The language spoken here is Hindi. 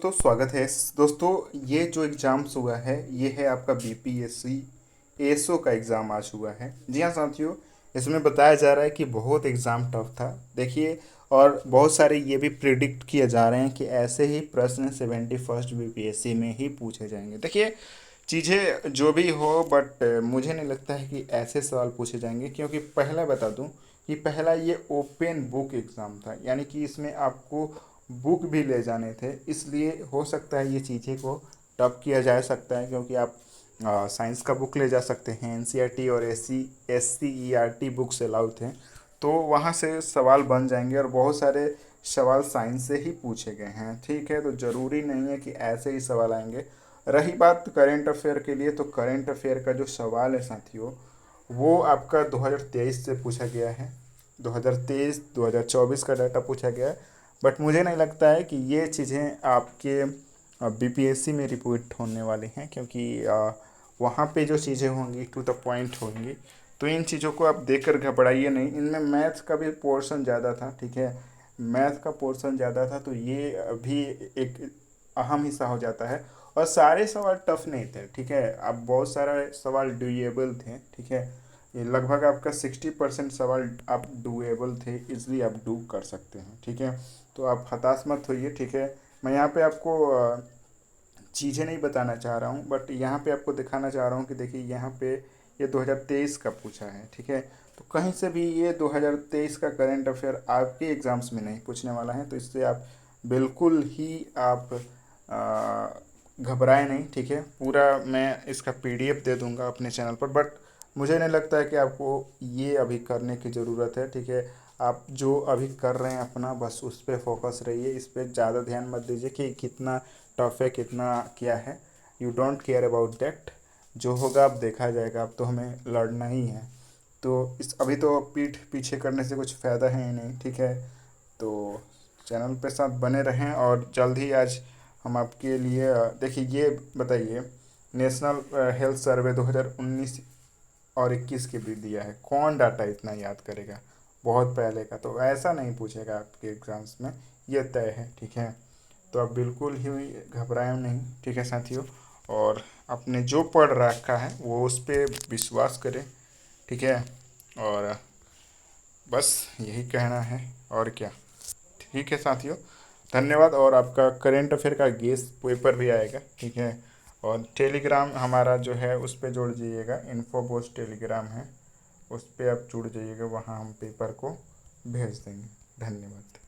दोस्तों, स्वागत है। दोस्तों, ये जो एग्ज़ाम्स हुआ है ये है आपका बीपीएससी एसओ का एग्ज़ाम आज हुआ है। जी हाँ साथियों, इसमें बताया जा रहा है कि बहुत एग्ज़ाम टफ था। देखिए, और बहुत सारे ये भी प्रिडिक्ट किए जा रहे हैं कि ऐसे ही प्रश्न 71st बीपीएससी में ही पूछे जाएंगे। देखिए, चीज़ें जो भी हो, बट मुझे नहीं लगता है कि ऐसे सवाल पूछे जाएंगे, क्योंकि पहला बता दूं कि पहला ये ओपन बुक एग्ज़ाम था, यानी कि इसमें आपको बुक भी ले जाने थे। इसलिए हो सकता है ये चीज़ें को टफ किया जा सकता है, क्योंकि आप साइंस का बुक ले जा सकते हैं। एनसीईआरटी और एससीईआरटी बुक्स अलाउड थे, तो वहाँ से सवाल बन जाएंगे, और बहुत सारे सवाल साइंस से ही पूछे गए हैं। ठीक है, तो ज़रूरी नहीं है कि ऐसे ही सवाल आएंगे। रही बात करेंट अफेयर के लिए, तो करेंट अफेयर का जो सवाल है साथियों, वो आपका 2023 से पूछा गया है। 2023 2024 का डाटा पूछा गया है। बट मुझे नहीं लगता है कि ये चीज़ें आपके बीपीएससी में रिपीट होने वाली हैं, क्योंकि वहाँ पे जो चीज़ें होंगी टू द पॉइंट होंगी। तो इन चीज़ों को आप देखकर घबराइए नहीं। इनमें मैथ्स का भी पोर्शन ज़्यादा था। ठीक है, मैथ का पोर्शन ज़्यादा था, तो ये भी एक अहम हिस्सा हो जाता है। और सारे सवाल टफ नहीं थे। ठीक है, अब बहुत सारे सवाल डूएबल थे। ठीक है, ये लगभग आपका 60% सवाल आप डूएबल थे, इसलिए आप डू कर सकते हैं। ठीक है, तो आप हताश मत होइए। ठीक है, मैं यहाँ पे आपको चीज़ें नहीं बताना चाह रहा हूँ, बट यहाँ पे आपको दिखाना चाह रहा हूँ कि देखिए यहाँ पे ये 2023 का पूछा है। ठीक है, तो कहीं से भी ये 2023 का करंट अफेयर आपके एग्ज़ाम्स में नहीं पूछने वाला है, तो इससे आप बिल्कुल ही आप घबराए नहीं। ठीक है, पूरा मैं इसका पीडीएफ दे दूंगा अपने चैनल पर, बट मुझे नहीं लगता है कि आपको ये अभी करने की ज़रूरत है। ठीक है, आप जो अभी कर रहे हैं अपना, बस उस पर फोकस रहिए। इस पर ज़्यादा ध्यान मत दीजिए कि कितना टफ है, कितना क्या है। You don't care about that. जो होगा अब देखा जाएगा, अब तो हमें लड़ना ही है। तो इस अभी तो पीठ पीछे करने से कुछ फ़ायदा है ही नहीं। ठीक है, तो चैनल पे साथ बने रहें, और जल्द ही आज हम आपके लिए देखिए ये बताइए, नेशनल हेल्थ सर्वे 2019 और 21 के भी दिया है। कौन डाटा इतना याद करेगा, बहुत पहले का, तो ऐसा नहीं पूछेगा आपके एग्ज़ाम्स में, ये तय है। ठीक है, तो आप बिल्कुल ही घबराएं नहीं। ठीक है साथियों, और अपने जो पढ़ रखा है वो उस पर विश्वास करें। ठीक है, और बस यही कहना है, और क्या। ठीक है साथियों, धन्यवाद। और आपका करेंट अफेयर का गेस पेपर भी आएगा। ठीक है, और टेलीग्राम हमारा जो है उस पर जुड़ जाइएगा। इन्फो बॉक्स टेलीग्राम है, उस पर आप जुड़ जाइएगा, वहाँ हम पेपर को भेज देंगे। धन्यवाद।